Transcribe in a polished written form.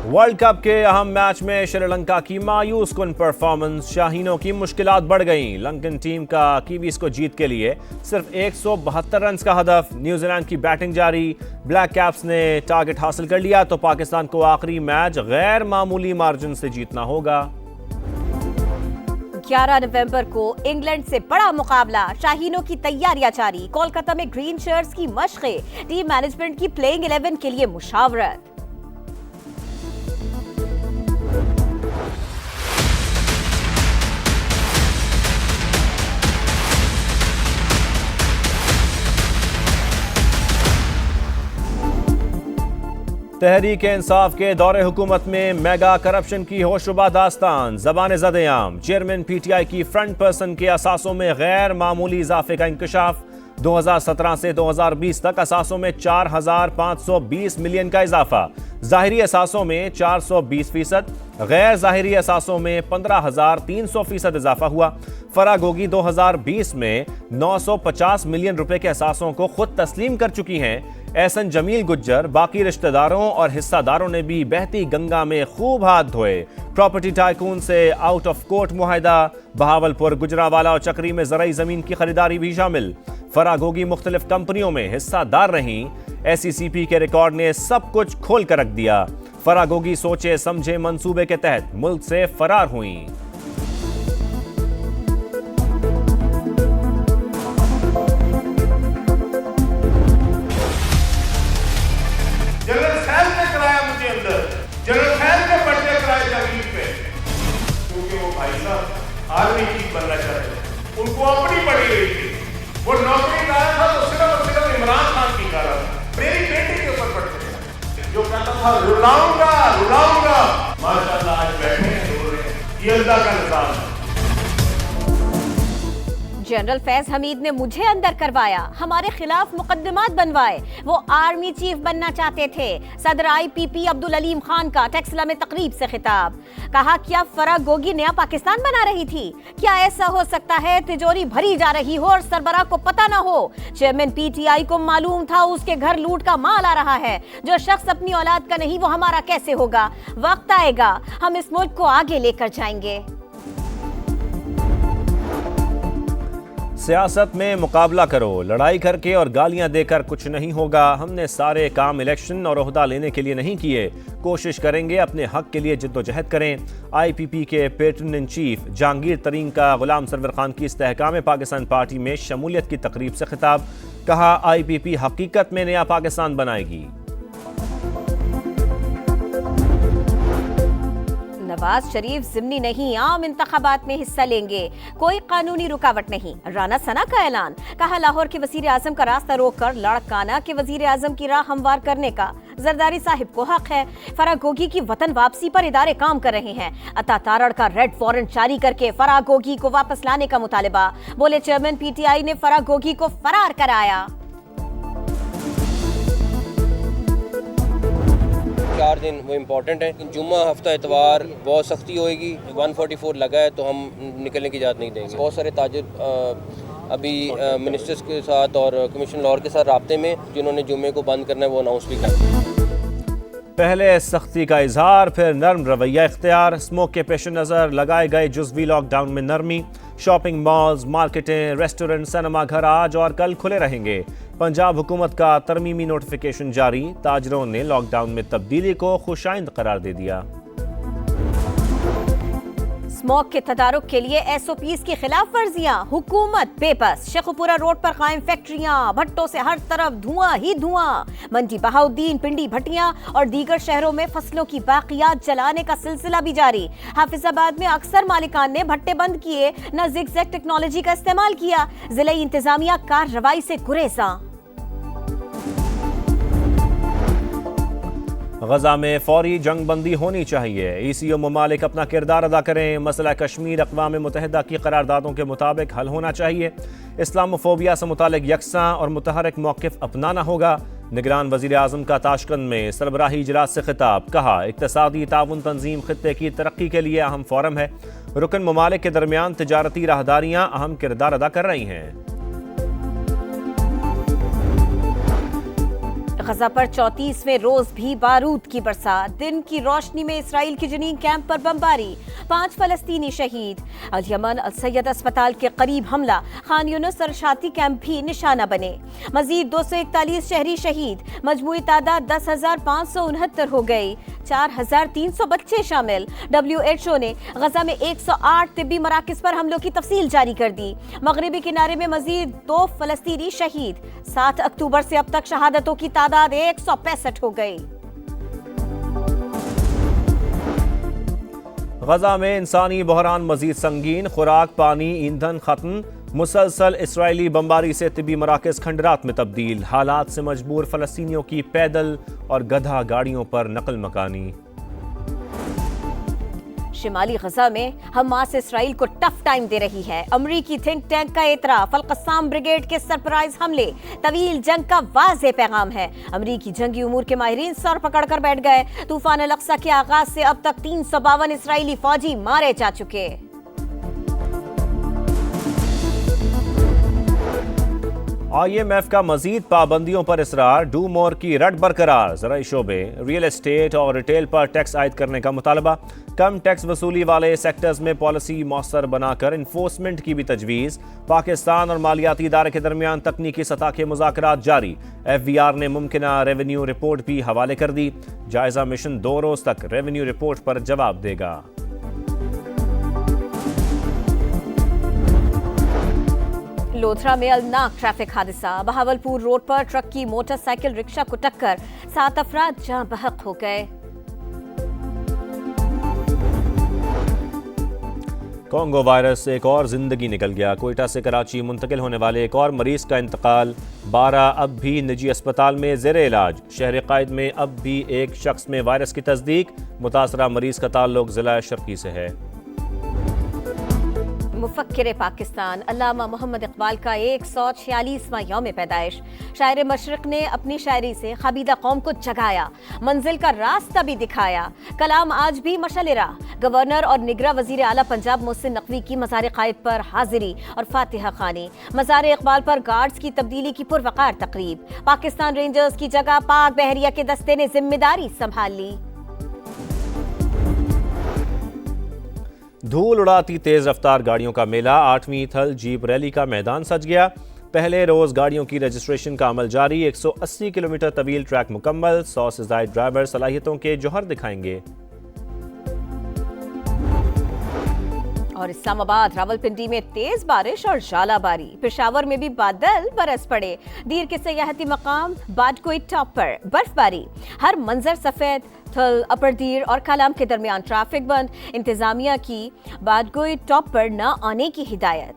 World cup के अहम match में श्रीलंका की मायूस कुन परफॉर्मेंस, शाहीनों की मुश्किलात बढ़ गईं। लंकन टीम का कीवीज को जीत के लिए सिर्फ 172 रन का हदफ। न्यूजीलैंड की बैटिंग जारी, ब्लैक कैप्स ने टारगेट हासिल कर लिया तो पाकिस्तान को आखिरी मैच गैर मामूली मार्जिन से जीतना होगा। 11 नवंबर को इंग्लैंड से बड़ा मुकाबला, शाहीनों की तैयारियां जारी। कोलकाता में ग्रीन शर्ट्स की मशक़ें, टीम मैनेजमेंट की प्लेइंग 11 के लिए मुशावरत। तहरीक इंसाफ के दौरे हुकूमत में मेगा करप्शन की होशरुबा दास्तान, ज़बान ज़द-ए-आम। चेयरमैन पीटीआई की फ्रंट पर्सन के असासों में गैर मामूली इजाफे का इंकशाफ। 2017 से 2020 तक असासों में 4,520 मिलियन का इजाफा। ज़ाहिरी असासों में 420%, गैर ज़ाहिरी असासों में 15,300% इजाफा हुआ। फरागोगी 2020 में 950 मिलियन रुपए के असासों को खुद तस्लीम कर चुकी हैं। एहसन जमील गुज्जर, बाकी रिश्तेदारों और हिस्सादारों ने भी बहती गंगा में खूब हाथ धोए। प्रॉपर्टी टाइकून से आउट ऑफ कोर्ट मुआहदा, बहावलपुर, गुजरावाला और चक्री में ज़राई ज़मीन की खरीदारी भी शामिल। फरागोगी मुख्तलिफ कंपनियों में हिस्सादार रहीं। एसईसीपी के रिकॉर्ड ने सब कुछ खोल कर रख दिया। फरागोगी सोचे समझे मंसूबे के तहत मुल्क से फरार हुई। आर्मी चीफ बनना चाहते थे, उनको अपनी पड़ी रही थी। वो नौकरी कर रहा था तो सिर्फ और सिर्फ इमरान खान की कर रहा था, मेरी बेटी के ऊपर पड़ते थे। जो कहता था रुलाऊंगा रुलाऊंगा, माशाल्लाह आज बैठे हैं रो रहे हैं। ये अल्लाह का निजाम है। जनरल फैज हमीद ने मुझे अंदर करवाया, हमारे खिलाफ मुकदमात बनवाए। वो आर्मी चीफ बनना चाहते थे। सदर आईपीपी अब्दुल अलीम खान का टेक्सला में तकरीब से खिताब। कहा, क्या फरागोगी नया पाकिस्तान बना रही थी? क्या ऐसा हो सकता है तिजोरी भरी जा रही हो और सरबराह को पता ना हो? चेयरमैन पीटीआई को मालूम था उसके घर लूट का माल आ रहा है। जो शख्स अपनी औलाद का नहीं वो हमारा कैसे होगा? वक्त आएगा, हम इस मुल्क को आगे लेकर जाएंगे। सियासत में मुकाबला करो, लड़ाई करके और गालियां देकर कुछ नहीं होगा। हमने सारे काम इलेक्शन और ओहदा लेने के लिए नहीं किए। कोशिश करेंगे अपने हक के लिए जिद्दोजहद करें। आईपीपी के पैटर्न इन चीफ जहांगीर तरीन का गुलाम सरवर खान की इस्तेहकाम पाकिस्तान पार्टी में शमूलियत की तकरीब से खिताब। कहा, आईपीपी हकीकत में नया पाकिस्तान बनाएगी। नवाज शरीफ ज़िमनी नहीं, आम इंतखाबात में हिस्सा लेंगे, कोई कानूनी रुकावट नहीं। राना सना का ऐलान। कहा, लाहौर के वजीर आजम का रास्ता रोककर लाड़काना के वजीर आजम की राह हमवार करने का जरदारी साहिब को हक है। फरागोगी की वतन वापसी पर इदारे काम कर रहे हैं। अता तारड़ का रेड वारंट जारी करके फरागोगी को वापस लाने का मुतालिबा। बोले, चेयरमैन पीटीआई ने फरागोगी को फरार कराया। 4 दिन वो इम्पोर्टेंट है। जुम्मा, हफ्ता, इतवार बहुत सख्ती होएगी। 144 लगा है तो हम निकलने की इजाज़त नहीं देंगे। बहुत सारे ताजिर अभी मिनिस्टर्स के साथ और कमिश्नर लाहौर के साथ राब्ते में, जिन्होंने जुम्मे को बंद करना है वो अनाउंस भी कर। पहले सख्ती का इजहार, फिर नर्म रवैया इख्तियार। स्मोक के पेश नज़र लगाए गए जुज़वी लॉकडाउन में नरमी। शॉपिंग मॉल्स, मार्केटें, रेस्टोरेंट, सिनेमा घर आज और कल खुले रहेंगे। पंजाब हुकूमत का तरमीमी नोटिफिकेशन जारी। ताजरों ने लॉकडाउन में तब्दीली को खुशाइंद करार दे दिया। स्मोक के तदारुक के लिए एसओपीज की खिलाफ वर्जियां, हुकूमत बेबस। शेखुपुरा रोड पर कायम फैक्ट्रियां, भट्टों से हर तरफ धुआं ही धुआं। मंडी बहाउद्दीन, पिंडी भटियां और दीगर शहरों में फसलों की बाकियात जलाने का सिलसिला भी जारी। हाफिजाबाद में अक्सर मालिकान ने भट्टे बंद किए, न जिगजैग टेक्नोलॉजी का इस्तेमाल किया। जिला इंतजामिया कार्रवाई से गुरेजा। गजा में फौरी जंग बंदी होनी चाहिए। ईसीओ ममालिक अपना किरदार अदा करें। मसला कश्मीर अक़वाम मुत्तहिदा की करारदादों के मुताबिक हल होना चाहिए। इस्लामोफोबिया से मुतालिक यकसां और मुतहरक मौक़िफ़ अपनाना होगा। निगरान वज़ीर आज़म का ताशकंद में सरबराही इजलास से खिताब। कहा, इक़्तिसादी ताउन तंजीम खित्ते की तरक्की के लिए अहम फोरम है। रुकन ममालिक के दरमियान तिजारती राहदारियाँ अहम किरदार अदा कर रही हैं। गजा पर 34वें रोज भी बारूद की बरसात। दिन की रोशनी में इसराइल की जनीन कैंप पर बमबारी, 5 फलस्तीनी शहीद। अल यमन अल सैयद अस्पताल के करीब हमला, खान यूनुस और शाती कैंप भी निशाना बने। मजीद 241 शहरी शहीद, मजमूई तादाद 10,569 हो गई, 4,300 बच्चे शामिल। WHO ने गजा में 108 तिब्बी मराकिज पर हमलों की तफसील जारी कर दी। मगरिबी किनारे में मजीद 2 फलस्तीनी शहीद। 7 अक्टूबर से अब तक शहादतों की तादाद 165 हो गई। गजा में इंसानी बहरान मजीद संगीन, खुराक, पानी, ईंधन खत्म। मुसलसल इसराइली बमबारी से तिब्बी मराकज खंडरात में तब्दील। हालात से मजबूर फलस्तीनियों की पैदल और गधा गाड़ियों पर नकल मकानी। शिमाली गजा में हमास इसराइल को टफ टाइम दे रही है। अमरीकी थिंक टैंक का एतराफ, अल कस्साम ब्रिगेड के सरप्राइज हमले तवील जंग का वाज़ेह पैगाम है। अमरीकी जंगी उमूर के माहिरीन सर पकड़कर बैठ गए। तूफान अल अक्सा के आगाज से अब तक 352 इसराइली फौजी मारे जा चुके। IMF का मजीद पाबंदियों पर इसरार, डू मोर की रट बरकरार। ज़राई शोबे, रियल एस्टेट और रिटेल पर टैक्स आयद करने का मुतालबा। कम टैक्स वसूली वाले सेक्टर्स में पॉलिसी मौसर बनाकर इन्फोर्समेंट की भी तजवीज़। पाकिस्तान और मालियाती इदारे के दरमियान तकनीकी सतह के मुज़ाकरात जारी। FVR ने मुमकिना रेवेन्यू रिपोर्ट भी हवाले कर दी। जायजा मिशन 2 रोज तक रेवेन्यू रिपोर्ट पर जवाब देगा। लोथरा में अलनाक ट्रैफिक हादसा, बहावलपुर रोड पर ट्रक की मोटरसाइकिल रिक्शा को टक्कर, 7 अफराद जाँ बहक हो गए। कोंगो वायरस से एक और जिंदगी निकल गया। कोयटा से कराची मुंतकिल होने वाले एक और मरीज का इंतकाल। 12 अब भी निजी अस्पताल में ज़ेरे इलाज। शहर कायद में अब भी एक शख्स में वायरस की तस्दीक। मुतासरा मरीज का ताल्लुक ज़िला शर्की से है। मुफक्किर पाकिस्तान अल्लामा मोहम्मद इकबाल का 146वां यौम पैदाइश। शायर मशरिक ने अपनी शायरी से ख़बीदा कौम को जगाया, मंजिल का रास्ता भी दिखाया। कलाम आज भी मशाल राह। गवर्नर और निगरां वजीर आला पंजाब मोहसिन नकवी की मज़ार कायद पर हाजिरी और फातिहा खानी। मज़ार इकबाल पर गार्ड्स की तब्दीली की पुरवकार तकरीब। पाकिस्तान रेंजर्स की जगह पाक बहरिया के दस्ते ने जिम्मेदारी संभाल ली। धूल उड़ाती तेज रफ्तार गाड़ियों का मेला। 8वीं थल जीप रैली का मैदान सज गया। पहले रोज गाड़ियों की रजिस्ट्रेशन का अमल जारी। 180 किलोमीटर तवील ट्रैक मुकम्मल। 100 से ज़ायद ड्राइवर सलाहियतों के जौहर दिखाएंगे। और इस्लामाबाद रावलपिंडी में तेज बारिश और झालाबारी। पेशावर में भी बादल बरस पड़े। दीर के सयाहती मकाम बाडकोई टॉप पर बर्फबारी। हर मंजर सफेद। थल, अपर दीर और कालाम के दरमियान ट्रैफिक बंद। इंतजामिया की बाडकोई टॉप पर न आने की हिदायत।